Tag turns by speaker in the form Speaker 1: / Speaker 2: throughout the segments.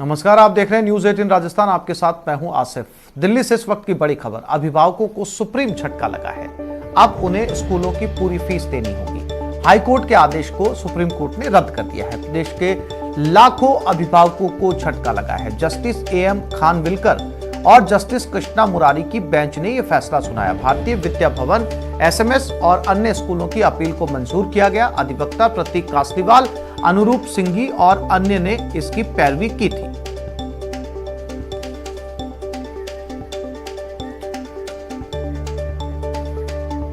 Speaker 1: नमस्कार, आप देख रहे हैं न्यूज 18 राजस्थान। आपके साथ मैं हूं आसिफ। दिल्ली से इस वक्त की बड़ी खबर, अभिभावकों को सुप्रीम झटका लगा है। अब उन्हें स्कूलों की पूरी फीस देनी होगी। हाईकोर्ट के आदेश को सुप्रीम कोर्ट ने रद्द कर दिया है। प्रदेश के लाखों अभिभावकों को झटका लगा है। जस्टिस एएम खानविलकर और जस्टिस कृष्णा मुरारी की बेंच ने यह फैसला सुनाया। भारतीय विद्या भवन, एसएमएस और अन्य स्कूलों की अपील को मंजूर किया गया। अधिवक्ता प्रतीक कासलीवाल, अनुरूप सिंघी और अन्य ने इसकी पैरवी की थी।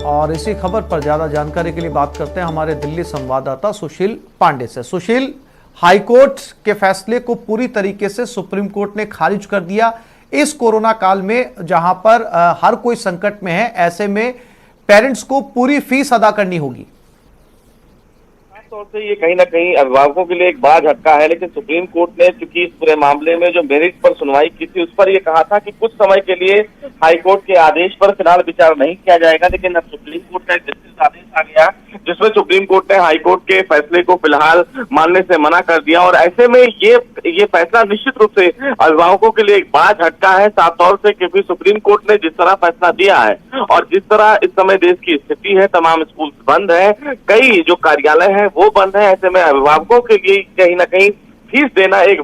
Speaker 1: और इसी खबर पर ज्यादा जानकारी के लिए बात करते हैं हमारे दिल्ली संवाददाता सुशील पांडे से। सुशील, हाईकोर्ट के फैसले को पूरी तरीके से सुप्रीम कोर्ट ने खारिज कर दिया। इस कोरोना काल में जहां पर हर कोई संकट में है, ऐसे में पेरेंट्स को पूरी फीस अदा करनी होगी।
Speaker 2: तौर से ये कहीं ना कहीं अभिभावकों के लिए एक बड़ा झटका है, लेकिन सुप्रीम कोर्ट ने चूंकि इस पूरे मामले में जो मेरिट पर सुनवाई की थी, उस पर यह कहा था कि कुछ समय के लिए हाईकोर्ट के आदेश पर फिलहाल विचार नहीं किया जाएगा। लेकिन अब सुप्रीम कोर्ट का एक विस्तृत आदेश आ गया, जिसमें सुप्रीम कोर्ट ने हाईकोर्ट के फैसले को फिलहाल मानने से मना कर दिया। और ऐसे में ये फैसला निश्चित रूप से अभिभावकों के लिए एक बड़ा झटका है, साफ तौर से, क्योंकि सुप्रीम कोर्ट ने जिस तरह फैसला दिया है और जिस तरह इस समय देश की स्थिति है, तमाम स्कूल बंद है, कई जो कार्यालय है वो बंद है। ऐसे में अभिभावकों के लिए कहीं ना कहीं फीस देना एक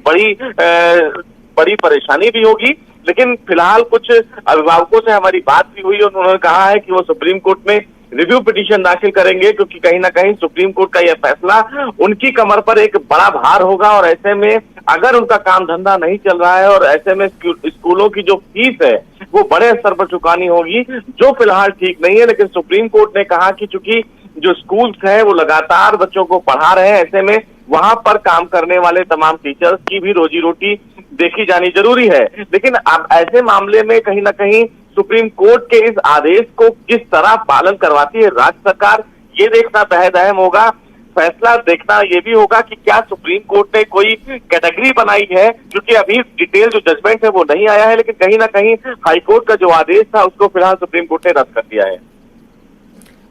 Speaker 2: बड़ी परेशानी भी होगी। लेकिन फिलहाल कुछ अभिभावकों से हमारी बात भी हुई और उन्होंने कहा है कि वो सुप्रीम कोर्ट में रिव्यू पिटीशन दाखिल करेंगे, क्योंकि कहीं ना कहीं सुप्रीम कोर्ट का यह फैसला उनकी कमर पर एक बड़ा भार होगा। और ऐसे में अगर उनका काम धंधा नहीं चल रहा है और ऐसे में स्कूलों की जो फीस है वो बड़े स्तर पर चुकानी होगी, जो फिलहाल ठीक नहीं है। लेकिन सुप्रीम कोर्ट ने कहा कि चूंकि जो स्कूल्स है वो लगातार बच्चों को पढ़ा रहे हैं, ऐसे में वहां पर काम करने वाले तमाम टीचर्स की भी रोजी रोटी देखी जानी जरूरी है। लेकिन अब ऐसे मामले में कहीं ना कहीं सुप्रीम कोर्ट के इस आदेश को किस तरह पालन करवाती है राज्य सरकार, ये देखना बेहद अहम होगा। फैसला देखना ये भी होगा कि क्या सुप्रीम कोर्ट ने कोई कैटेगरी बनाई है, क्योंकि अभी डिटेल जो जजमेंट है वो नहीं आया है। लेकिन कहीं ना कहीं हाईकोर्ट का जो आदेश था उसको फिलहाल सुप्रीम कोर्ट ने रद्द कर दिया है।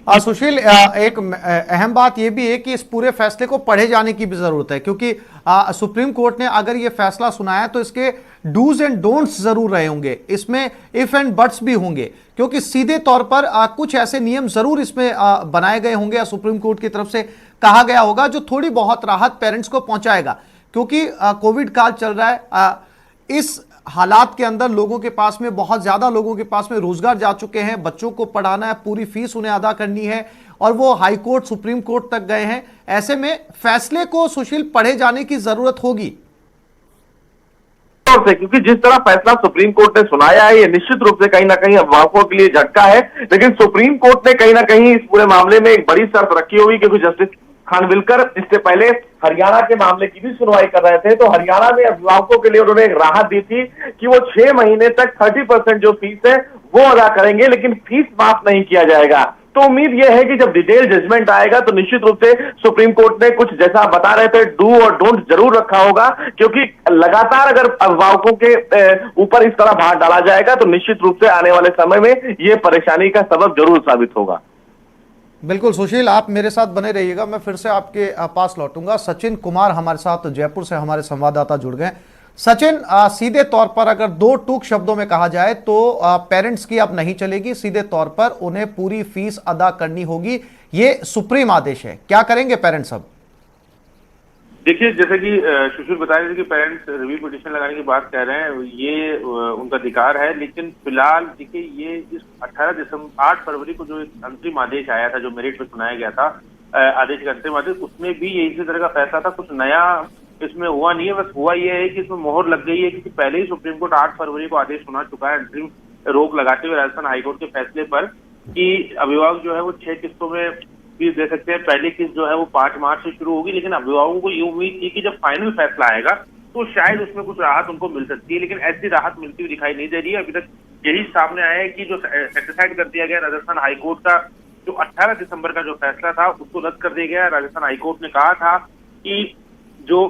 Speaker 1: सुशील, एक अहम बात यह भी है कि इस पूरे फैसले को पढ़े जाने की भी जरूरत है, क्योंकि सुप्रीम कोर्ट ने अगर यह फैसला सुनाया तो इसके डूज एंड डोंट्स जरूर रहे होंगे, इसमें इफ एंड बट्स भी होंगे, क्योंकि सीधे तौर पर कुछ ऐसे नियम जरूर इसमें बनाए गए होंगे या सुप्रीम कोर्ट की तरफ से कहा गया होगा जो थोड़ी बहुत राहत पेरेंट्स को पहुंचाएगा। क्योंकि कोविड काल चल रहा है, इस हालात के अंदर लोगों के पास में, बहुत ज्यादा लोगों के पास में रोजगार जा चुके हैं, बच्चों को पढ़ाना है, पूरी फीस उन्हें अदा करनी है और वो हाई कोर्ट, सुप्रीम कोर्ट तक गए हैं। ऐसे में फैसले को सुशील पढ़े जाने की जरूरत होगी,
Speaker 2: क्योंकि जिस तरह फैसला सुप्रीम कोर्ट ने सुनाया है ये निश्चित रूप से कहीं ना कहीं अभिभावकों के लिए झटका है। लेकिन सुप्रीम कोर्ट ने कहीं ना कहीं इस पूरे मामले में एक बड़ी शर्त रखी होगी, क्योंकि जस्टिस खानविलकर इससे पहले हरियाणा के मामले की भी सुनवाई कर रहे थे, तो हरियाणा में अभिभावकों के लिए उन्होंने एक राहत दी थी कि वो 6 महीने तक 30% जो फीस है वो अदा करेंगे, लेकिन फीस माफ नहीं किया जाएगा। तो उम्मीद यह है कि जब डिटेल जजमेंट आएगा तो निश्चित रूप से सुप्रीम कोर्ट ने कुछ, जैसा बता रहे थे, डू और डोंट जरूर रखा होगा। क्योंकि लगातार अगर अभिभावकों के ऊपर इस तरह भार डाला जाएगा तो निश्चित रूप से आने वाले समय में यह परेशानी का सबब जरूर साबित होगा।
Speaker 1: बिल्कुल सुशील, आप मेरे साथ बने रहिएगा, मैं फिर से आपके पास लौटूंगा। सचिन कुमार हमारे साथ जयपुर से हमारे संवाददाता जुड़ गए। सचिन, सीधे तौर पर अगर दो टूक शब्दों में कहा जाए तो पेरेंट्स की अब नहीं चलेगी, सीधे तौर पर उन्हें पूरी फीस अदा करनी होगी, ये सुप्रीम आदेश है। क्या करेंगे पेरेंट्स अब?
Speaker 3: देखिए, जैसे कि सुशील बता रहे थे कि पेरेंट्स रिव्यू पिटीशन लगाने की बात कह रहे हैं, ये उनका अधिकार है। लेकिन फिलहाल देखिए, ये इस 8 फरवरी को जो एक अंतरिम आदेश आया था, जो मेरिट पे सुनाया गया था, आदेश का अंतरिम आदेश, उसमें भी ये इसी तरह का फैसला था। कुछ नया इसमें हुआ नहीं है, बस हुआ ये है कि इसमें मोहर लग गई है, क्योंकि पहले ही सुप्रीम कोर्ट 8 फरवरी को आदेश सुना चुका है अंतरिम रोक लगाते हुए राजस्थान हाईकोर्ट के फैसले पर, कि अभिभावक जो है वो 6 किस्तों में फीस दे सकते हैं। पहली किस्त जो है वो 5 मार्च से शुरू होगी। लेकिन अभिभावकों को ये उम्मीद थी कि जब फाइनल फैसला आएगा तो शायद उसमें कुछ राहत उनको मिल सकती है, लेकिन ऐसी राहत मिलती हुई दिखाई नहीं दे रही है। अभी तक यही सामने आया है कि जो सेटिस्फाइड कर दिया गया राजस्थान हाईकोर्ट का जो 18 दिसंबर का जो फैसला था उसको रद्द कर दिया गया। राजस्थान हाईकोर्ट ने कहा था कि जो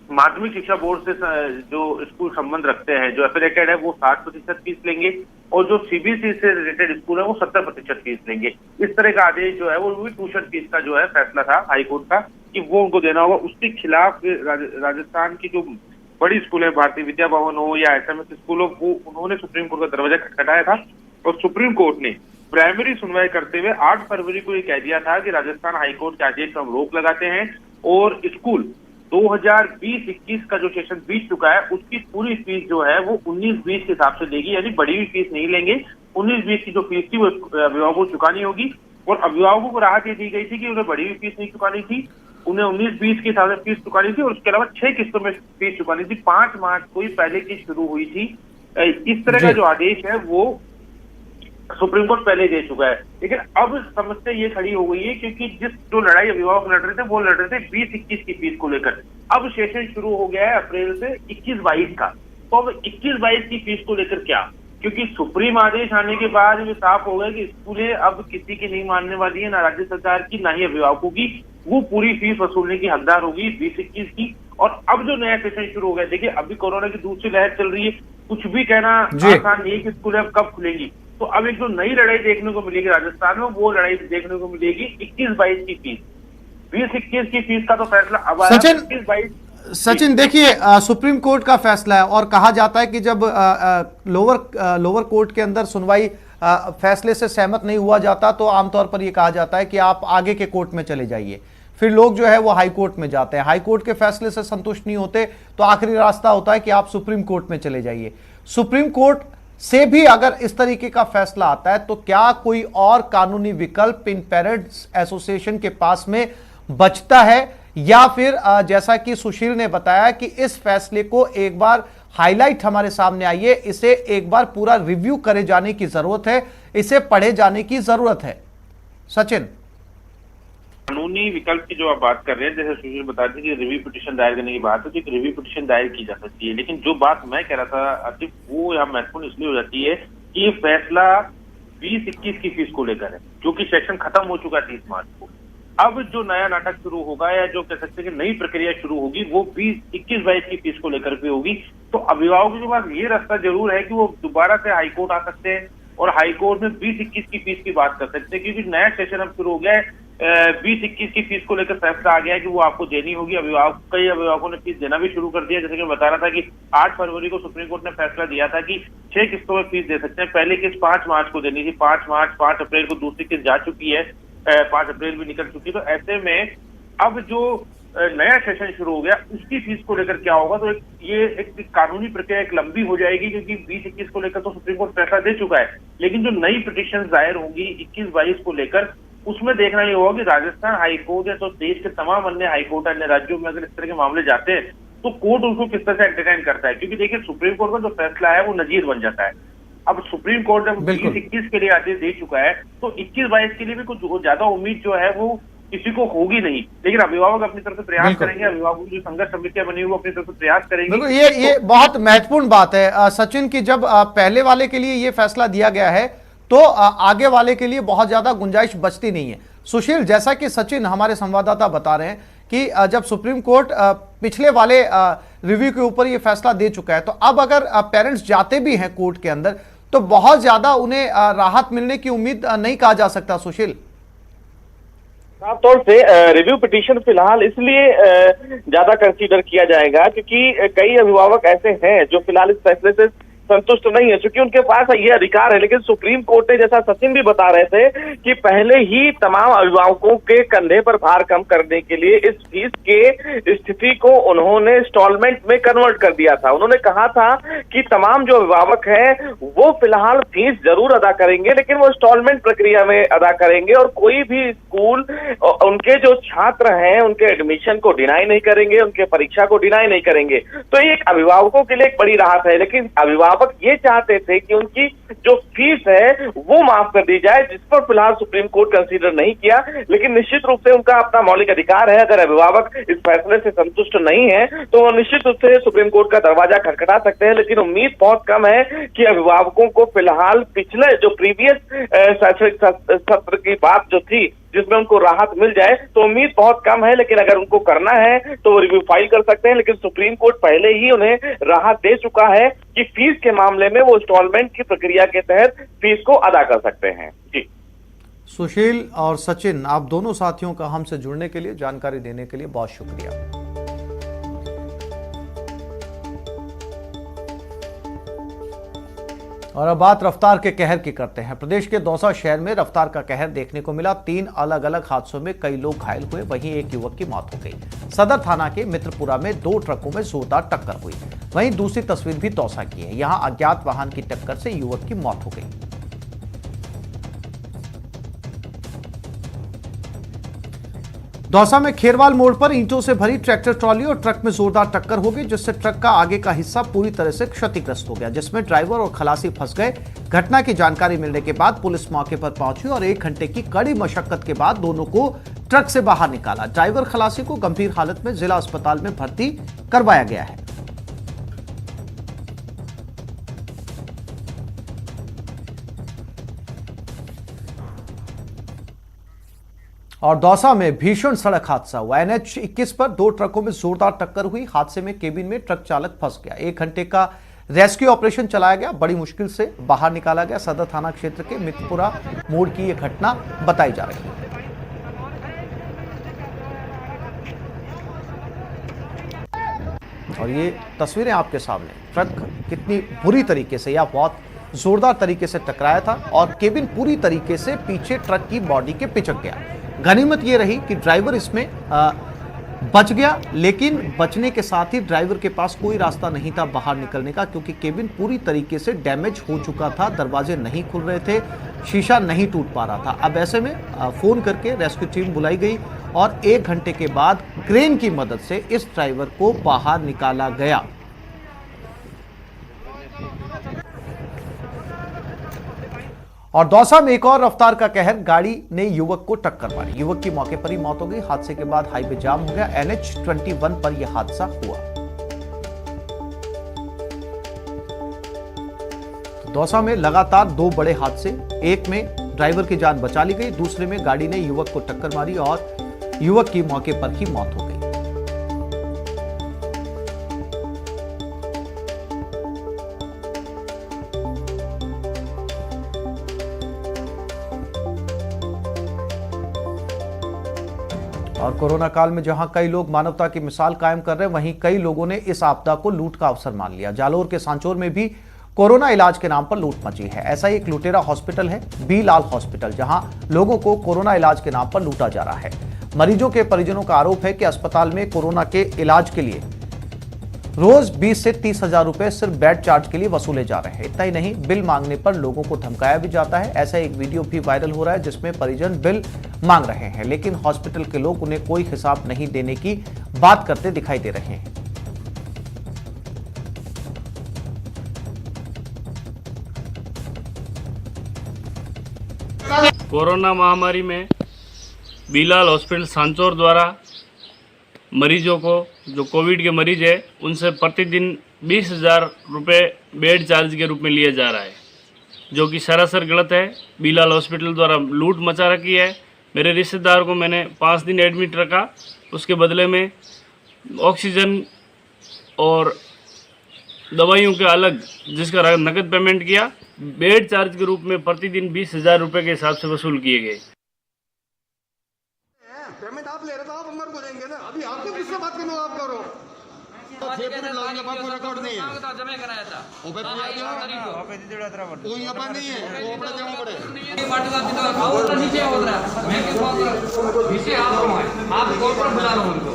Speaker 3: माध्यमिक शिक्षा बोर्ड से जो स्कूल संबंध रखते हैं, जो एफिलेटेड है, वो 60% फीस लेंगे और जो सीबीएसई से रिलेटेड स्कूल है वो 70% फीस लेंगे। इस तरह का आदेश जो है वो भी ट्यूशन फीस का जो है फैसला था हाईकोर्ट का कि वो उनको देना होगा। उसके खिलाफ राजस्थान की जो बड़ी स्कूल है, भारतीय विद्या भवन हो या SMS स्कूल हो, वो उन्होंने सुप्रीम कोर्ट का दरवाजा खटखटाया था और सुप्रीम कोर्ट ने प्राइमरी सुनवाई करते हुए 8 फरवरी को ये कह दिया था कि राजस्थान हाईकोर्ट के आदेश पर हम रोक लगाते हैं और स्कूल 2020-21 का जो सेशन बीत चुका है उसकी पूरी फीस जो है वो 19-20 के हिसाब से देगी, यानी बढ़ी हुई फीस नहीं लेंगे। 19-20 की जो फीस थी वो अभिभावकों को चुकानी होगी और अभिभावकों को राहत ये दी गई थी कि उन्हें बढ़ी हुई फीस नहीं चुकानी थी, उन्हें 19-20 के हिसाब से फीस चुकानी थी और उसके अलावा 6 किस्तों में फीस चुकानी थी। 5 मार्च को ही पहले किस्त शुरू हुई थी। इस तरह का जो आदेश है वो सुप्रीम कोर्ट पहले दे चुका है, लेकिन अब समस्या ये खड़ी हो गई है क्योंकि जो लड़ाई अभिभावक लड़ रहे थे वो लड़ रहे थे 20-21 की फीस को लेकर। अब सेशन शुरू हो गया है अप्रैल से 21-22 का, तो अब 21-22 की फीस को लेकर क्या, क्योंकि सुप्रीम आदेश आने के बाद ये साफ हो गया कि स्कूलें अब किसी की नहीं मानने वाली है, ना राज्य सरकार की ना ही अभिभावकों की, वो पूरी फीस वसूलने की हकदार होगी 20-21 की। और अब जो नया सेशन शुरू हो गया, देखिए अभी कोरोना की दूसरी लहर चल रही है, कुछ भी कहना आसान नहीं है कि स्कूलें अब कब खुलेंगी, तो अब एक जो नई लड़ाई देखने को मिलेगी राजस्थान में वो लड़ाई देखने को मिलेगी 21-22 की फीस। 20-21 की फीस का तो फैसला अब आया। 21-22
Speaker 1: सचिन देखिए, सुप्रीम कोर्ट का फैसला है और कहा जाता है कि जब लोअर कोर्ट के अंदर सुनवाई फैसले से सहमत नहीं हुआ जाता तो आमतौर पर यह कहा जाता है कि आप आगे के कोर्ट में चले जाइए। फिर लोग जो है वो हाई कोर्ट में जाते हैं, हाई कोर्ट के फैसले से संतुष्ट नहीं होते तो आखिरी रास्ता होता है कि आप सुप्रीम कोर्ट में चले जाइए। सुप्रीम कोर्ट से भी अगर इस तरीके का फैसला आता है तो क्या कोई और कानूनी विकल्प इन पेरेंट्स एसोसिएशन के पास में बचता है, या फिर जैसा कि सुशील ने बताया कि इस फैसले को एक बार हाईलाइट हमारे सामने आई है, इसे एक बार पूरा रिव्यू करे जाने की जरूरत है, इसे पढ़े जाने की जरूरत है। सचिन,
Speaker 3: कानूनी विकल्प की जो आप बात कर रहे हैं, जैसे सुशील बता दी कि रिव्यू पिटीशन दायर करने की बात है, तो एक रिव्यू पिटीशन दायर की जा सकती है, लेकिन जो बात मैं कह रहा था आसिफ, वो यहाँ महत्वपूर्ण इसलिए हो जाती है कि ये फैसला 20-21 की फीस को लेकर है, जो कि सेशन खत्म हो चुका है 30 मार्च को। अब जो नया नाटक शुरू होगा या जो कह सकते हैं कि नई प्रक्रिया शुरू होगी वो 20-21-22 की फीस को लेकर भी होगी। तो अभिभावकों के पास ये रास्ता जरूर है कि वो दोबारा से हाईकोर्ट आ सकते हैं और हाईकोर्ट में 20-21 की फीस की बात कर सकते हैं, क्योंकि नया सेशन अब शुरू हो गया है। 20-21 की फीस को लेकर फैसला आ गया है कि वो आपको देनी होगी। कई अभिभावकों ने फीस देना भी शुरू कर दिया, जैसे कि बता रहा था कि 8 फरवरी को सुप्रीम कोर्ट ने फैसला दिया था कि 6 किस्तों में फीस दे सकते हैं। पहले किस्त 5 मार्च को देनी थी, 5 मार्च, 5 अप्रैल को दूसरी किस्त जा चुकी है, 5 अप्रैल भी निकल चुकी है। तो ऐसे में अब जो नया सेशन शुरू हो गया उसकी फीस को लेकर क्या होगा, तो ये एक कानूनी प्रक्रिया एक लंबी हो जाएगी, क्योंकि 20-21 को लेकर तो सुप्रीम कोर्ट फैसला दे चुका है, लेकिन जो नई पिटीशन दायर होंगी 21-22 को लेकर, उसमें देखना ये होगा कि राजस्थान हाईकोर्ट या तो देश के तमाम अन्य हाईकोर्ट अन्य राज्यों में अगर इस तरह के मामले जाते हैं तो कोर्ट उनको किस तरह से एंटरटेन करता है, क्योंकि देखिए सुप्रीम कोर्ट का जो फैसला है वो नजीर बन जाता है। अब सुप्रीम कोर्ट जब 20-21 के लिए आदेश दे चुका है तो 21-22 के लिए भी कुछ ज्यादा उम्मीद जो है वो किसी को होगी नहीं, लेकिन अभिभावक अपनी तरफ से प्रयास करेंगे, अभिभावकों की जो संघर्ष समितियां बनी हुई वो अपनी तरफ से प्रयास करेंगे।
Speaker 1: ये बहुत महत्वपूर्ण बात है सचिन की, जब पहले वाले के लिए ये फैसला दिया गया है तो आगे वाले के लिए बहुत ज्यादा गुंजाइश बचती नहीं है। सुशील, जैसा कि सचिन हमारे संवाददाता बता रहे हैं कि जब सुप्रीम कोर्ट पिछले वाले रिव्यू के ऊपर ये फैसला दे चुका है तो अब अगर पेरेंट्स जाते भी हैं कोर्ट के अंदर तो बहुत ज्यादा उन्हें राहत मिलने की उम्मीद नहीं कहा जा सकता। सुशील,
Speaker 2: साफ तौर से रिव्यू पिटीशन फिलहाल इसलिए ज्यादा कंसीडर किया जाएगा क्योंकि कई अभिभावक ऐसे हैं जो फिलहाल इस फैसले से संतुष्ट नहीं है, क्योंकि उनके पास ये अधिकार है। लेकिन सुप्रीम कोर्ट ने, जैसा सचिन भी बता रहे थे, कि पहले ही तमाम अभिभावकों के कंधे पर भार कम करने के लिए इस फीस के स्थिति को उन्होंने इंस्टॉलमेंट में कन्वर्ट कर दिया था। उन्होंने कहा था कि तमाम जो अभिभावक हैं वो फिलहाल फीस जरूर अदा करेंगे, लेकिन वो इंस्टॉलमेंट प्रक्रिया में अदा करेंगे और कोई भी स्कूल उनके जो छात्र हैं उनके एडमिशन को डिनाई नहीं करेंगे, उनके परीक्षा को डिनाई नहीं करेंगे। तो ये अभिभावकों के लिए एक बड़ी राहत है, लेकिन अभिभावक ये चाहते थे कि उनकी जो फीस है वो माफ कर दी जाए, जिस पर फिलहाल सुप्रीम कोर्ट कंसीडर नहीं किया। लेकिन निश्चित रूप से उनका अपना मौलिक अधिकार है, अगर अभिभावक इस फैसले से संतुष्ट नहीं है तो वो निश्चित रूप से सुप्रीम कोर्ट का दरवाजा खटखटा सकते हैं। लेकिन उम्मीद बहुत कम है कि अभिभावकों को फिलहाल पिछले जो प्रीवियस शैक्षणिक सत्र की बात जो थी जिसमें उनको राहत मिल जाए, तो उम्मीद बहुत कम है। लेकिन अगर उनको करना है तो वो रिव्यू फाइल कर सकते हैं, लेकिन सुप्रीम कोर्ट पहले ही उन्हें राहत दे चुका है कि फीस के मामले में वो इंस्टॉलमेंट की प्रक्रिया के तहत फीस को अदा कर सकते हैं। जी,
Speaker 1: सुशील और सचिन, आप दोनों साथियों का हमसे जुड़ने के लिए, जानकारी देने के लिए बहुत शुक्रिया। और अब बात रफ्तार के कहर की करते हैं। प्रदेश के दौसा शहर में रफ्तार का कहर देखने को मिला। 3 अलग अलग हादसों में कई लोग घायल हुए, वहीं एक युवक की मौत हो गई। सदर थाना के मित्रपुरा में 2 ट्रकों में जोरदार टक्कर हुई। वहीं दूसरी तस्वीर भी दौसा की है। यहां अज्ञात वाहन की टक्कर से युवक की मौत हो गई। दौसा में खेरवाल मोड़ पर ईंटों से भरी ट्रैक्टर ट्रॉली और ट्रक में जोरदार टक्कर हो गई, जिससे ट्रक का आगे का हिस्सा पूरी तरह से क्षतिग्रस्त हो गया, जिसमें ड्राइवर और खलासी फंस गए। घटना की जानकारी मिलने के बाद पुलिस मौके पर पहुंची और 1 घंटे की कड़ी मशक्कत के बाद दोनों को ट्रक से बाहर निकाला। ड्राइवर खलासी को गंभीर हालत में जिला अस्पताल में भर्ती करवाया गया है। और दौसा में भीषण सड़क हादसा हुआ। NH 21 पर 2 ट्रकों में जोरदार टक्कर हुई। हादसे में केबिन में ट्रक चालक फंस गया। 1 घंटे का रेस्क्यू ऑपरेशन चलाया गया, बड़ी मुश्किल से बाहर निकाला गया। सदर थाना क्षेत्र के मित्रपुरा मोड़ की यह घटना बताई जा रही है। और ये तस्वीरें आपके सामने, ट्रक कितनी बुरी तरीके से या बहुत जोरदार तरीके से टकराया था और केबिन पूरी तरीके से पीछे ट्रक की बॉडी के पिचक गया। गनीमत ये रही कि ड्राइवर इसमें बच गया, लेकिन बचने के साथ ही ड्राइवर के पास कोई रास्ता नहीं था बाहर निकलने का, क्योंकि केबिन पूरी तरीके से डैमेज हो चुका था। दरवाजे नहीं खुल रहे थे, शीशा नहीं टूट पा रहा था। अब ऐसे में फोन करके रेस्क्यू टीम बुलाई गई और 1 घंटे के बाद क्रेन की मदद से इस ड्राइवर को बाहर निकाला गया। और दौसा में एक और रफ्तार का कहर, गाड़ी ने युवक को टक्कर मारी। युवक की मौके पर ही मौत हो गई। हादसे के बाद हाईवे जाम हो गया। NH 21 पर यह हादसा हुआ। दौसा में लगातार 2 बड़े हादसे, एक में ड्राइवर की जान बचा ली गई, दूसरे में गाड़ी ने युवक को टक्कर मारी और युवक की मौके पर ही मौत हो गई। और कोरोना काल में जहां कई लोग मानवता की मिसाल कायम कर रहे हैं, वहीं कई लोगों ने इस आपदा को लूट का अवसर मान लिया। जालोर के सांचौर में भी कोरोना इलाज के नाम पर लूट मची है। ऐसा ही एक लुटेरा हॉस्पिटल है, बी लाल हॉस्पिटल, जहां लोगों को कोरोना इलाज के नाम पर लूटा जा रहा है। मरीजों के परिजनों का आरोप है कि अस्पताल में कोरोना के इलाज के लिए रोज 20 से 30 हजार रुपए सिर्फ बेड चार्ज के लिए वसूले जा रहे हैं। इतना ही नहीं, बिल मांगने पर लोगों को धमकाया भी जाता है। ऐसा एक वीडियो भी वायरल हो रहा है जिसमें परिजन बिल मांग रहे हैं, लेकिन हॉस्पिटल के लोग उन्हें कोई हिसाब नहीं देने की बात करते दिखाई दे रहे हैं।
Speaker 4: कोरोना महामारी में बीलाल हॉस्पिटल सांचौर द्वारा मरीजों को, जो कोविड के मरीज है, उनसे प्रतिदिन 20,000 रुपये बेड चार्ज के रूप में लिया जा रहा है, जो कि सरासर गलत है। बीलाल हॉस्पिटल द्वारा लूट मचा रखी है। मेरे रिश्तेदार को मैंने 5 दिन एडमिट रखा, उसके बदले में ऑक्सीजन और दवाइयों के अलग जिसका नकद पेमेंट किया, बेड चार्ज के रूप में प्रतिदिन 20,000 रुपये के हिसाब से वसूल किए गए।
Speaker 5: पेमेंट आप ले रहे तो आप अंदर को देंगे ना। अभी आपको किससे बात करना, आप करो तो 6 फुट लगाने बाद कोई रिकॉर्ड नहीं है। जमा कराया था ओपे कोई अपन नहीं है, वो अपना जमा पड़े ये वाटर का दिखा और नीचे हो रहा है। मैं के पास नीचे आप कॉल पर बुला रहा हूं उनको।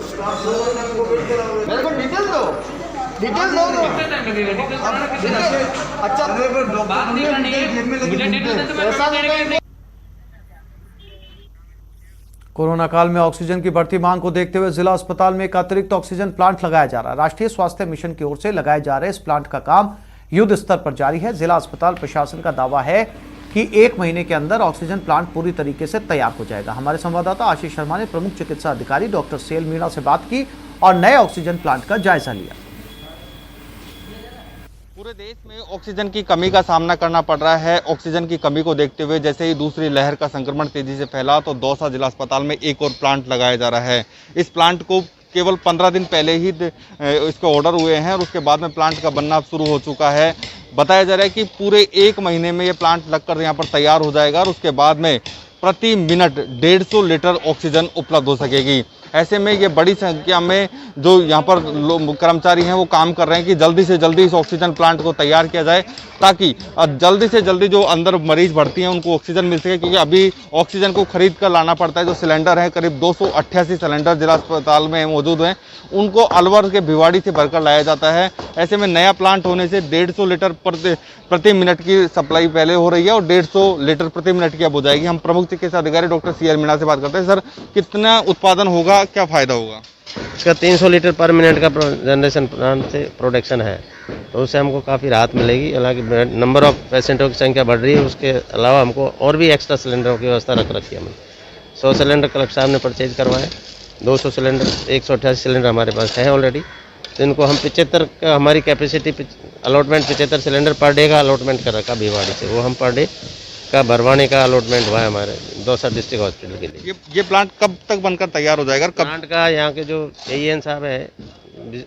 Speaker 5: मेरे को डिटेल दो, डिटेल दो। अच्छा बात नहीं करनी है, मुझे डिटेल दे तो मैं पैसा देंगे।
Speaker 1: कोरोना काल में ऑक्सीजन की बढ़ती मांग को देखते हुए जिला अस्पताल में एक अतिरिक्त ऑक्सीजन प्लांट लगाया जा रहा है। राष्ट्रीय स्वास्थ्य मिशन की ओर से लगाए जा रहे इस प्लांट का काम युद्ध स्तर पर जारी है। जिला अस्पताल प्रशासन का दावा है कि 1 महीने के अंदर ऑक्सीजन प्लांट पूरी तरीके से तैयार हो जाएगा। हमारे संवाददाता आशीष शर्मा ने प्रमुख चिकित्सा अधिकारी डॉक्टर सेल मीणा से बात की और नए ऑक्सीजन प्लांट का जायजा लिया।
Speaker 6: पूरे देश में ऑक्सीजन की कमी का सामना करना पड़ रहा है। ऑक्सीजन की कमी को देखते हुए जैसे ही दूसरी लहर का संक्रमण तेजी से फैला, तो दौसा जिला अस्पताल में एक और प्लांट लगाया जा रहा है। इस प्लांट को केवल 15 दिन पहले ही इसके ऑर्डर हुए हैं और उसके बाद में प्लांट का बनना शुरू हो चुका है। बताया जा रहा है कि पूरे 1 महीने में ये प्लांट लगकर यहाँ पर तैयार हो जाएगा और उसके बाद में प्रति मिनट 150 लीटर ऑक्सीजन उपलब्ध हो सकेगी। ऐसे में ये बड़ी संख्या में जो यहाँ पर कर्मचारी हैं वो काम कर रहे हैं कि जल्दी से जल्दी इस ऑक्सीजन प्लांट को तैयार किया जाए, ताकि जल्दी से जल्दी जो अंदर मरीज भर्ती हैं उनको ऑक्सीजन मिल सके। क्योंकि अभी ऑक्सीजन को खरीद कर लाना पड़ता है। जो सिलेंडर है करीब 288 सिलेंडर जिला अस्पताल में मौजूद हैं, उनको अलवर के भिवाड़ी से भरकर लाया जाता है। ऐसे में नया प्लांट होने से 150 लीटर प्रति मिनट की सप्लाई पहले हो रही है और 150 लीटर प्रति मिनट की अब हो जाएगी। हम प्रमुख चिकित्सा अधिकारी डॉक्टर CR मीणा से बात करते हैं। सर, कितना उत्पादन होगा, क्या फायदा होगा?
Speaker 7: इसका 300 लीटर पर मिनट का जनरेशन प्लांट से प्रोडक्शन है, तो उससे हमको काफ़ी राहत मिलेगी। हालांकि नंबर ऑफ पेशेंटों की संख्या बढ़ रही है, उसके अलावा हमको और भी एक्स्ट्रा सिलेंडरों की व्यवस्था रख रखी है। हमने 100 सिलेंडर कलेक्टर साहब ने परचेज करवाए, 200 सिलेंडर 188 सिलेंडर हमारे पास हैं ऑलरेडी। तो इनको हम 75 का हमारी capacity allotment 75 cylinder per day का अलॉटमेंट कर रखा भिवाड़ी से, वो हम पर डे का भरवाने का अलॉटमेंट हुआ है हमारे दौसा डिस्ट्रिक्ट हॉस्पिटल के लिए।
Speaker 6: ये प्लांट कब तक बनकर तैयार हो जाएगा?
Speaker 7: प्लांट का यहाँ के जो AEN साहब है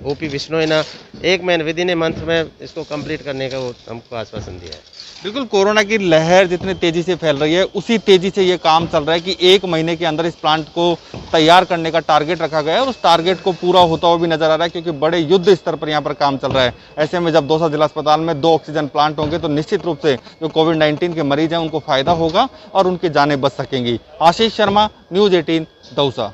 Speaker 7: OP विश्नोई ना 1 महीने विदिन ए मंथ में इसको कंप्लीट करने का वो हमको आश्वासन दिया है।
Speaker 6: बिल्कुल, कोरोना की लहर जितनी तेजी से फैल रही है उसी तेजी से ये काम चल रहा है कि 1 महीने के अंदर इस प्लांट को तैयार करने का टारगेट रखा गया है और उस टारगेट को पूरा होता हुआ भी नजर आ रहा है, क्योंकि बड़े युद्ध स्तर पर यहाँ पर काम चल रहा है। ऐसे में जब दौसा जिला अस्पताल में 2 ऑक्सीजन प्लांट होंगे तो निश्चित रूप से जो कोविड-19 के मरीज हैं उनको फायदा होगा और उनकी जानें बच सकेंगी। आशीष शर्मा, न्यूज 18, दौसा।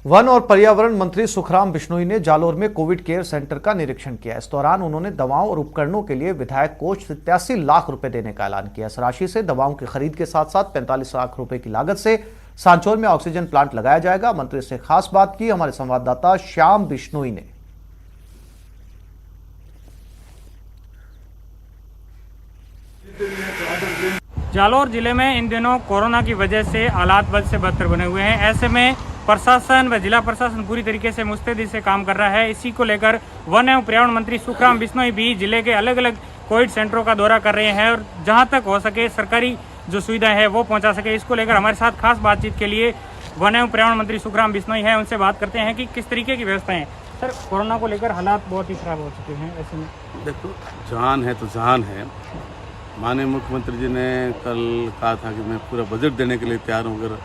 Speaker 1: वन और पर्यावरण मंत्री सुखराम बिश्नोई ने जालोर में कोविड केयर सेंटर का निरीक्षण किया। इस दौरान उन्होंने दवाओं और उपकरणों के लिए विधायक कोष 87 लाख रुपए देने का ऐलान किया। इस राशि से दवाओं की खरीद के साथ साथ 45 लाख रुपए की लागत से सांचौर में ऑक्सीजन प्लांट लगाया जाएगा। मंत्री से खास बात की हमारे संवाददाता श्याम बिश्नोई ने।
Speaker 8: जालोर जिले में इन दिनों कोरोना की वजह से हालात बद से बदतर बने हुए हैं। ऐसे में प्रशासन व जिला प्रशासन पूरी तरीके से मुस्तैदी से काम कर रहा है। इसी को लेकर वन एवं पर्यावरण मंत्री सुखराम बिश्नोई भी जिले के अलग अलग कोविड सेंटरों का दौरा कर रहे हैं और जहां तक हो सके सरकारी जो सुविधाएं है वो पहुंचा सके। इसको लेकर हमारे साथ खास बातचीत के लिए वन एवं पर्यावरण मंत्री सुखराम बिश्नोई है, उनसे बात करते हैं कि किस तरीके की व्यवस्थाएं। सर, कोरोना को लेकर हालात बहुत ही खराब हो चुके हैं। ऐसे में
Speaker 9: देखो, जान है तो जान है। माननीय मुख्यमंत्री जी ने कल कहा था कि मैं पूरा बजट देने के लिए तैयार हूँ, अगर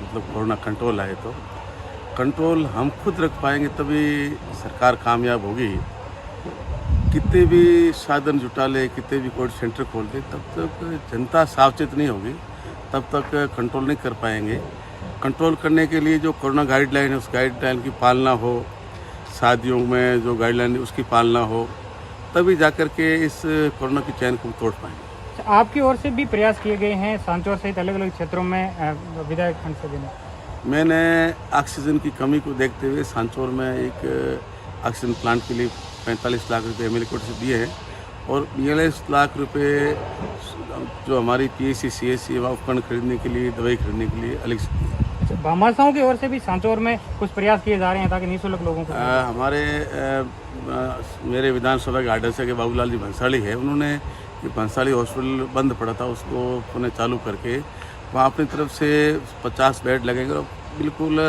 Speaker 9: मतलब कोरोना कंट्रोल आए तो। कंट्रोल हम खुद रख पाएंगे तभी सरकार कामयाब होगी। कितने भी साधन जुटा ले, कितने भी कोविड सेंटर खोल दे, तब तक जनता सावचेत नहीं होगी, तब तक कंट्रोल नहीं कर पाएंगे। कंट्रोल करने के लिए जो कोरोना गाइडलाइन है उस गाइडलाइन की पालना हो, शादियों में जो गाइडलाइन है उसकी पालना हो, तभी जाकर के इस कोरोना की चैन को तोड़ पाएंगे।
Speaker 8: आपकी ओर से भी प्रयास किए गए हैं सांचौर सहित अलग अलग क्षेत्रों में विधायक फंड से देने?
Speaker 9: मैंने ऑक्सीजन की कमी को देखते हुए सांचौर में एक ऑक्सीजन प्लांट के लिए 45 लाख रुपए MLA कोर्ट से दिए हैं और 42 लाख रुपए जो हमारी PSC CSC उपकरण खरीदने के लिए, दवाई खरीदने के लिए अलग से दिए।
Speaker 8: भामाशाहों की ओर से भी सांचौर में कुछ प्रयास किए जा रहे हैं ताकि निःशुल्क लोगों को
Speaker 9: हमारे मेरे विधानसभा के आर्डर से के बाबूलाल जी भंसाली है, उन्होंने ये भंसाली हॉस्पिटल बंद पड़ा था उसको पुनः चालू करके वहाँ अपनी तरफ से 50 बेड लगेंगे और बिल्कुल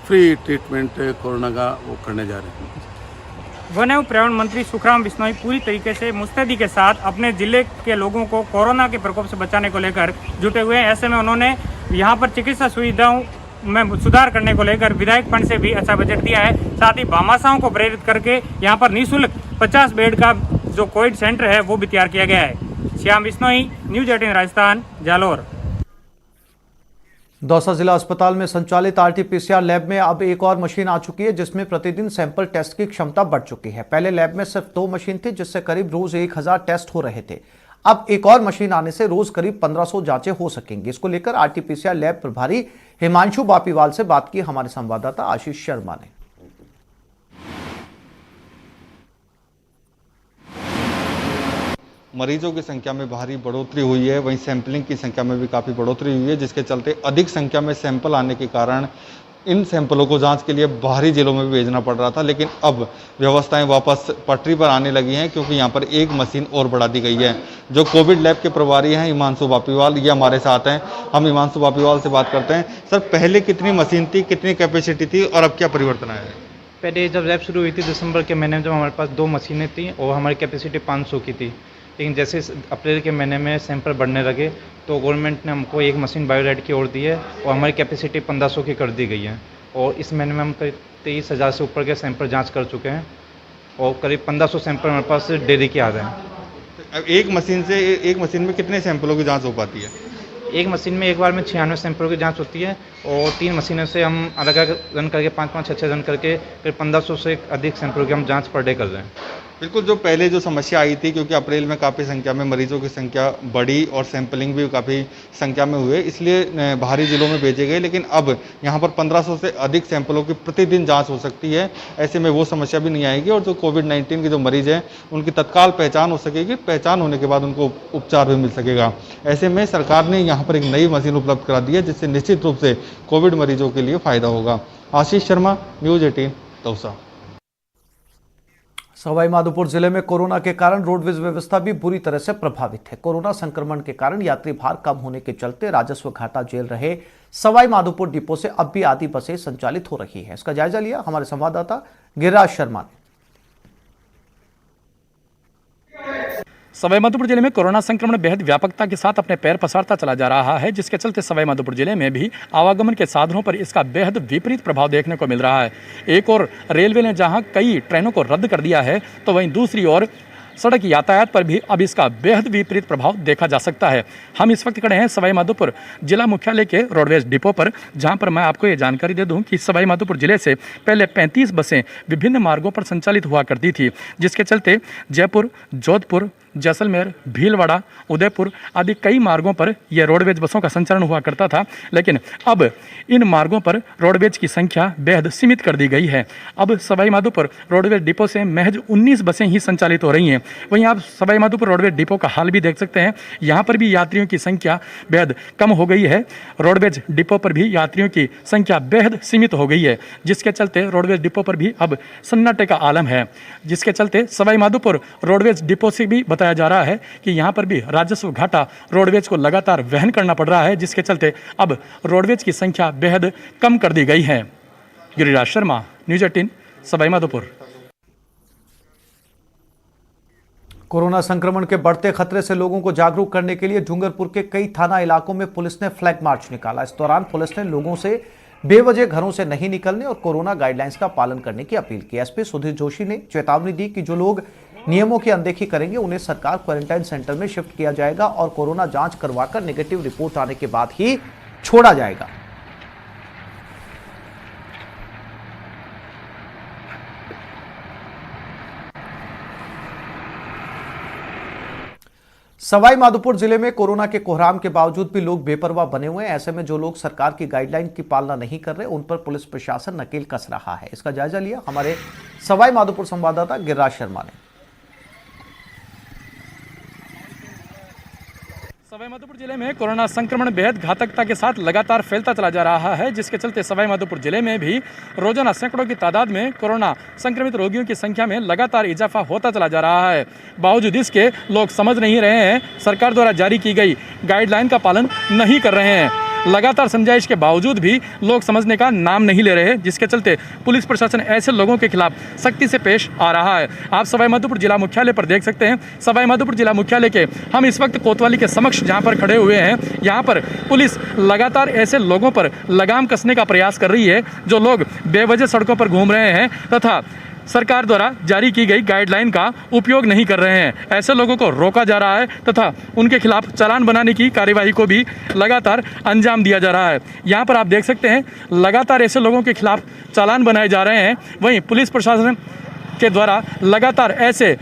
Speaker 9: फ्री ट्रीटमेंट कोरोना का वो करने जा रहे हैं।
Speaker 8: वन एवं पर्यावरण मंत्री सुखराम बिश्नोई पूरी तरीके से मुस्तैदी के साथ अपने जिले के लोगों को कोरोना के प्रकोप से बचाने को लेकर जुटे हुए हैं। ऐसे में उन्होंने यहाँ पर चिकित्सा सुविधाओं में सुधार करने को लेकर विधायक फंड से भी अच्छा बजट दिया है। साथ ही भामाशाहों को प्रेरित करके यहाँ पर निःशुल्क 50 बेड का जो कोविड सेंटर है वो भी तैयार किया गया है। श्याम बिश्नोई, न्यूज 18 राजस्थान, जालोर।
Speaker 1: दौसा जिला अस्पताल में संचालित RT-PCR लैब में अब एक और मशीन आ चुकी है जिसमें प्रतिदिन सैंपल टेस्ट की क्षमता बढ़ चुकी है। पहले लैब में सिर्फ 2 मशीन थी जिससे करीब रोज 1000 टेस्ट हो रहे थे। अब एक और मशीन आने से रोज करीब 1500 जांचें हो सकेंगी। इसको लेकर RT-PCR लैब प्रभारी हिमांशु बापीवाल से बात की हमारे संवाददाता आशीष शर्मा ने।
Speaker 6: मरीजों की संख्या में भारी बढ़ोतरी हुई है, वहीं सैंपलिंग की संख्या में भी काफ़ी बढ़ोतरी हुई है, जिसके चलते अधिक संख्या में सैंपल आने के कारण इन सैंपलों को जांच के लिए बाहरी जिलों में भी भेजना पड़ रहा था। लेकिन अब व्यवस्थाएं वापस पटरी पर आने लगी हैं क्योंकि यहाँ पर एक मशीन और बढ़ा दी गई है। जो कोविड लैब के प्रभारी हैं हिमांशु बापीवाल, ये हमारे साथ हैं। हम हिमांशु बापीवाल से बात करते हैं। सर, पहले कितनी मशीन थी, कितनी कैपेसिटी थी और अब क्या परिवर्तन आया है?
Speaker 10: पहले जब लैब शुरू हुई थी दिसंबर के महीने में, जब हमारे पास 2 मशीनें थी और हमारी कैपेसिटी 500 की थी। लेकिन जैसे अप्रैल के महीने में सैंपल बढ़ने लगे तो गवर्नमेंट ने हमको एक मशीन बायोलैब की और दी है और हमारी कैपेसिटी 1500 की कर दी गई है। और इस महीने में हम करीब 23,000 से ऊपर के सैंपल जांच कर चुके हैं और करीब 1500 सैंपल हमारे पास डेली के आ रहे हैं।
Speaker 6: एक मशीन में कितने सैंपलों की जांच हो पाती है?
Speaker 10: एक मशीन में एक बार में 96 सैंपलों की जांच होती है और 3 मशीनों से हम अलग अलग रन करके 5-5, 6-6 रन करके करीब 1500 से अधिक सैंपलों की हम जांच पर डे कर रहे हैं।
Speaker 6: बिल्कुल, जो पहले जो समस्या आई थी, क्योंकि अप्रैल में काफ़ी संख्या में मरीजों की संख्या बढ़ी और सैंपलिंग भी काफ़ी संख्या में हुए, इसलिए बाहरी जिलों में भेजे गए, लेकिन अब यहाँ पर 1500 से अधिक सैंपलों की प्रतिदिन जांच हो सकती है। ऐसे में वो समस्या भी नहीं आएगी और जो कोविड-19 के जो मरीज हैं उनकी तत्काल पहचान हो सकेगी, पहचान होने के बाद उनको उपचार भी मिल सकेगा। ऐसे में सरकार ने यहाँ पर एक नई मशीन उपलब्ध करा दी है, जिससे निश्चित रूप से कोविड मरीजों के लिए फ़ायदा होगा। आशीष शर्मा, न्यूज़ 18, दौसा।
Speaker 1: सवाईमाधोपुर जिले में कोरोना के कारण रोडवेज व्यवस्था भी बुरी तरह से प्रभावित है। कोरोना संक्रमण के कारण यात्री भार कम होने के चलते राजस्व घाटा झेल रहे सवाईमाधोपुर डिपो से अब भी आधी बसें संचालित हो रही हैं। इसका जायजा लिया हमारे संवाददाता गिरिराज शर्मा ने।
Speaker 11: सवाईमाधोपुर जिले में कोरोना संक्रमण बेहद व्यापकता के साथ अपने पैर पसारता चला जा रहा है, जिसके चलते सवाईमाधोपुर जिले में भी आवागमन के साधनों पर इसका बेहद विपरीत प्रभाव देखने को मिल रहा है। एक और रेलवे ने जहां कई ट्रेनों को रद्द कर दिया है, तो वहीं दूसरी ओर सड़क यातायात पर भी अब इसका बेहद विपरीत प्रभाव देखा जा सकता है। हम इस वक्त खड़े हैं सवाईमाधोपुर जिला मुख्यालय के रोडवेज डिपो पर, जहां पर मैं आपको ये जानकारी दे दूं कि सवाईमाधोपुर जिले से पहले 35 बसें विभिन्न मार्गों पर संचालित हुआ करती थी, जिसके चलते जयपुर, जोधपुर, जैसलमेर, भीलवाड़ा, उदयपुर आदि कई मार्गों पर यह रोडवेज बसों का संचालन हुआ करता था। लेकिन अब इन मार्गों पर रोडवेज की संख्या बेहद सीमित कर दी गई है। अब सवाईमाधोपुर रोडवेज डिपो से महज 19 बसें ही संचालित हो रही हैं। वहीं आप सवाईमाधोपुर रोडवेज डिपो का हाल भी देख सकते हैं। यहाँ पर भी यात्रियों की संख्या बेहद कम हो गई है। रोडवेज डिपो पर भी यात्रियों की संख्या बेहद सीमित हो गई है, जिसके चलते रोडवेज डिपो पर भी अब सन्नाटे का आलम है। जिसके चलते सवाईमाधोपुर रोडवेज डिपो से भी बताया जा रहा है कि यहां पर भी राजस्व घाटा रोडवेज को लगातार वहन करना पड़ रहा है, जिसके चलते अब रोडवेज की संख्या बेहद कम कर दी गई है। गिरिराज शर्मा, न्यूज़ 18, सवाईमाधोपुर।
Speaker 1: कोरोना संक्रमण के बढ़ते खतरे से लोगों को जागरूक करने के लिए डूंगरपुर के कई थाना इलाकों में पुलिस ने फ्लैग मार्च निकाला। इस दौरान पुलिस ने लोगों से बेवजह घरों से नहीं निकलने और कोरोना गाइडलाइंस का पालन करने की अपील की। एसपी सुधीर जोशी ने चेतावनी दी कि जो लोग नियमों की अनदेखी करेंगे उन्हें सरकार क्वारंटाइन सेंटर में शिफ्ट किया जाएगा और कोरोना जांच करवाकर नेगेटिव रिपोर्ट आने के बाद ही छोड़ा जाएगा। सवाईमाधोपुर जिले में कोरोना के कोहराम के बावजूद भी लोग बेपरवाह बने हुए हैं। ऐसे में जो लोग सरकार की गाइडलाइन की पालना नहीं कर रहे, उन पर पुलिस प्रशासन नकेल कस रहा है। इसका जायजा लिया हमारे सवाईमाधोपुर संवाददाता गिरिराज शर्मा ने।
Speaker 11: सवाईमाधोपुर जिले में कोरोना संक्रमण बेहद घातकता के साथ लगातार फैलता चला जा रहा है, जिसके चलते सवाईमाधोपुर जिले में भी रोजाना सैकड़ों की तादाद में कोरोना संक्रमित रोगियों की संख्या में लगातार इजाफा होता चला जा रहा है। बावजूद इसके लोग समझ नहीं रहे हैं, सरकार द्वारा जारी की गई गाइडलाइन का पालन नहीं कर रहे हैं। लगातार समझाइश के बावजूद भी लोग समझने का नाम नहीं ले रहे, जिसके चलते पुलिस प्रशासन ऐसे लोगों के खिलाफ सख्ती से पेश आ रहा है। आप सवाईमाधोपुर जिला मुख्यालय पर देख सकते हैं। सवाईमाधोपुर जिला मुख्यालय के हम इस वक्त कोतवाली के समक्ष जहां पर खड़े हुए हैं, यहां पर पुलिस लगातार ऐसे लोगों पर लगाम कसने का प्रयास कर रही है जो लोग बेवजह सड़कों पर घूम रहे हैं तथा सरकार द्वारा जारी की गई गाइडलाइन का उपयोग नहीं कर रहे हैं। ऐसे लोगों को रोका जा रहा है तथा उनके खिलाफ चालान बनाने की कार्यवाही को भी लगातार अंजाम दिया जा रहा है। यहाँ पर आप देख सकते हैं लगातार ऐसे लोगों के खिलाफ चालान बनाए जा रहे हैं। वहीं पुलिस प्रशासन के द्वारा लगातार ऐसे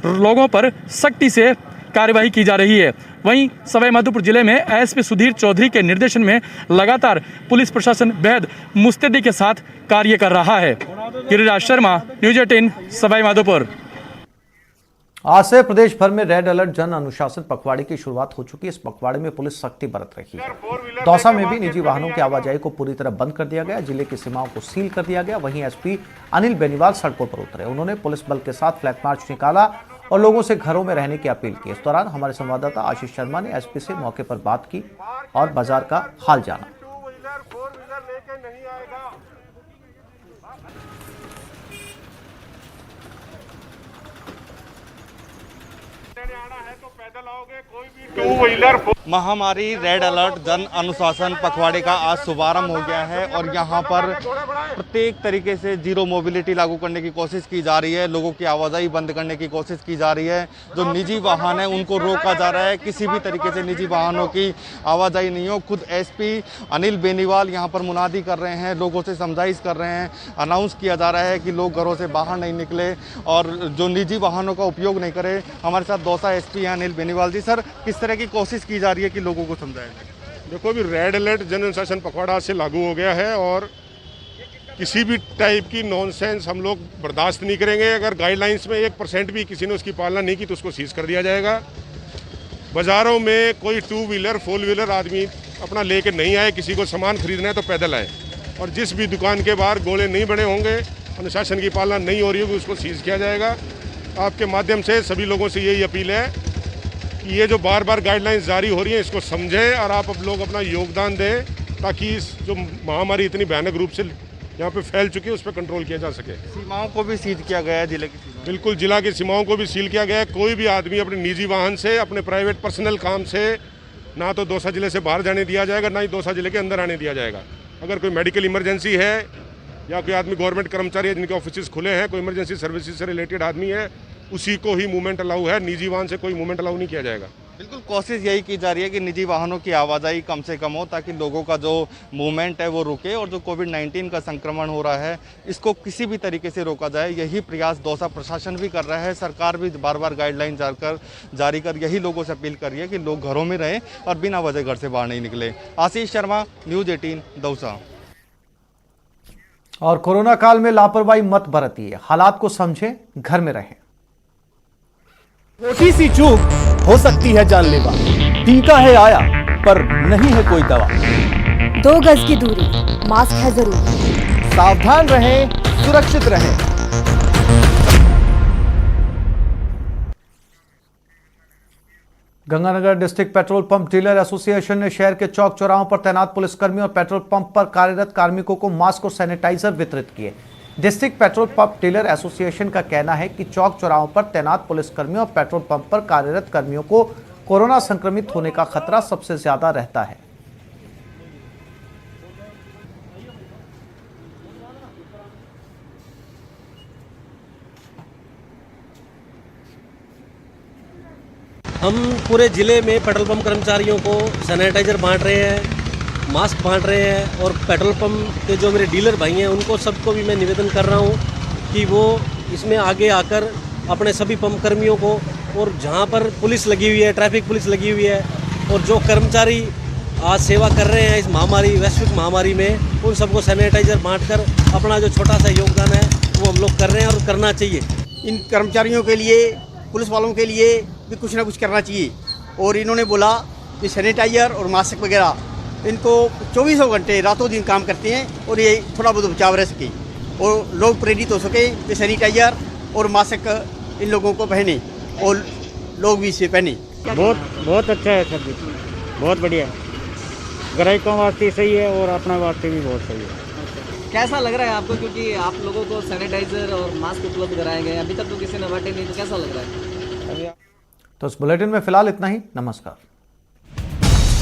Speaker 11: लोगों पर सख्ती से कार्यवाही की जा रही है। वहीं सवाईमाधोपुर जिले में एसपी सुधीर चौधरी के निर्देशन में लगातार पुलिस प्रशासन बेहद मुस्तैदी के साथ कार्य कर रहा है। गिरिराज शर्मा, न्यूज़ 18, सवाईमाधोपुर।
Speaker 1: आज से प्रदेश भर में रेड अलर्ट जन अनुशासन पखवाड़े की शुरुआत हो चुकी है। इस पखवाड़े में पुलिस सख्ती बरत रही है। दौसा में भी निजी वाहनों की आवाजाही को पूरी तरह बंद कर दिया गया। जिले की सीमाओं को सील कर दिया गया। वहीं एसपी अनिल बेनीवाल सड़कों पर उतरे। उन्होंने पुलिस बल के साथ फ्लैग मार्च निकाला और लोगों से घरों में रहने की अपील की। इस दौरान हमारे संवाददाता आशीष शर्मा ने एसपी से मौके पर बात की और बाजार का हाल जाना।
Speaker 6: महामारी रेड अलर्ट जन अनुशासन पखवाड़े का आज शुभारंभ हो गया है और यहाँ पर प्रत्येक तरीके से जीरो मोबिलिटी लागू करने की कोशिश की जा रही है। लोगों की आवाजाही बंद करने की कोशिश की जा रही है। जो निजी वाहन है उनको रोका जा रहा है, किसी भी तरीके से निजी वाहनों की आवाजाही नहीं हो। खुद एसपी अनिल बेनीवाल यहाँ पर मुनादी कर रहे हैं, लोगों से समझाइश कर रहे हैं, अनाउंस किया जा रहा है कि लोग घरों से बाहर नहीं निकले और जो निजी वाहनों का उपयोग नहीं करें। हमारे साथ दौसा एसपी हैं अनिल बेनीवाल जी। सर, किस तरह की कोशिश की जा रही है कि लोगों को समझाया जाए?
Speaker 12: देखो, अभी रेड अलर्ट जन अनुशासन पखवाड़ा से लागू हो गया है और किसी भी टाइप की नॉनसेंस हम लोग बर्दाश्त नहीं करेंगे। अगर गाइडलाइंस में 1% भी किसी ने उसकी पालना नहीं की तो उसको सीज कर दिया जाएगा। बाज़ारों में कोई 2 व्हीलर 4 व्हीलर आदमी अपना लेके नहीं आए, किसी को सामान खरीदना है तो पैदल आए। और जिस भी दुकान के बाहर गोले नहीं बने होंगे, अनुशासन की पालना नहीं हो रही होगी, उसको सीज किया जाएगा। आपके माध्यम से सभी लोगों से यही अपील है कि ये जो बार बार गाइडलाइंस जारी हो रही हैं इसको समझें और आप लोग अपना योगदान दें ताकि इस जो महामारी इतनी भयानक रूप से यहाँ पे फैल चुकी है उस पर कंट्रोल किया जा सके।
Speaker 6: सीमाओं को भी सील किया गया है, जिले की सीमाओं।
Speaker 12: बिल्कुल, जिला की सीमाओं को भी सील किया गया है। कोई भी आदमी अपने निजी वाहन से, अपने प्राइवेट पर्सनल काम से ना तो दौसा जिले से बाहर जाने दिया जाएगा, ना ही दौसा जिले के अंदर आने दिया जाएगा। अगर कोई मेडिकल इमरजेंसी है या कोई आदमी गवर्नमेंट कर्मचारी है जिनके ऑफिस खुले हैं, कोई इमरजेंसी सर्विसेज से रिलेटेड आदमी है, उसी को ही मूवमेंट अलाउ है। निजी वाहन से कोई मूवमेंट अलाउ नहीं किया जाएगा।
Speaker 6: बिल्कुल, कोशिश यही की जा रही है कि निजी वाहनों की आवाजाही कम से कम हो ताकि लोगों का जो मूवमेंट है वो रुके और जो कोविड-19 का संक्रमण हो रहा है इसको किसी भी तरीके से रोका जाए। यही प्रयास दौसा प्रशासन भी कर रहा है। सरकार भी बार बार गाइडलाइन जारी कर यही लोगों से अपील कर रही है कि लोग घरों में रहें और बिना वजह घर से बाहर नहीं निकले। आशीष शर्मा, न्यूज़ 18 दौसा।
Speaker 1: और कोरोना काल में लापरवाही मत बरतिए, हालात को समझें, घर में रहें।
Speaker 13: छोटी सी चूक हो सकती है जानलेवा। टीका है आया पर नहीं है कोई दवा।
Speaker 14: 2 गज की दूरी, मास्क है जरूरी।
Speaker 13: सावधान रहें, सुरक्षित रहें।
Speaker 1: Ganganagar district petrol pump dealer association ने शहर के चौक चौराहों पर तैनात पुलिसकर्मियों और पेट्रोल पंप पर कार्यरत कार्मिकों को मास्क और सैनिटाइजर वितरित किए। District petrol pump dealer association का कहना है कि चौक चौराहों पर तैनात पुलिसकर्मियों और पेट्रोल पंप पर कार्यरत कर्मियों को कोरोना संक्रमित होने का खतरा सबसे ज्यादा रहता है।
Speaker 7: हम पूरे ज़िले में पेट्रोल पंप कर्मचारियों को सैनिटाइज़र बांट रहे हैं, मास्क बांट रहे हैं और पेट्रोल पंप के जो मेरे डीलर भाई हैं उनको सबको भी मैं निवेदन कर रहा हूं कि वो इसमें आगे आकर अपने सभी पंप कर्मियों को और जहां पर पुलिस लगी हुई है, ट्रैफिक पुलिस लगी हुई है और जो कर्मचारी आज सेवा कर रहे हैं इस महामारी, वैश्विक महामारी में, उन सबको सैनिटाइज़र बांटकर अपना जो छोटा सा योगदान है वो हम लोग कर रहे हैं और करना चाहिए।
Speaker 15: इन कर्मचारियों के लिए, पुलिस वालों के लिए भी कुछ ना कुछ करना चाहिए। और इन्होंने बोला कि सैनिटाइज़र और मास्क वगैरह इनको 24 घंटे रातों दिन काम करते हैं और ये थोड़ा बहुत बचाव रह सके और लोग प्रेरित हो सके कि सैनिटाइज़र और मास्क इन लोगों को पहने और लोग भी इसे पहने।
Speaker 8: बहुत अच्छा है सर जी, बहुत बढ़िया है। ग्राहकों वास्ते सही है और अपने वास्ते भी बहुत सही है।
Speaker 16: कैसा लग रहा है आपको, क्योंकि आप लोगों को सैनिटाइजर और मास्क उपलब्ध कराए गए, अभी तक तो किसी ने बांटे नहीं, तो कैसा लग रहा है?
Speaker 1: तो इस बुलेटिन में फिलहाल इतना ही। नमस्कार।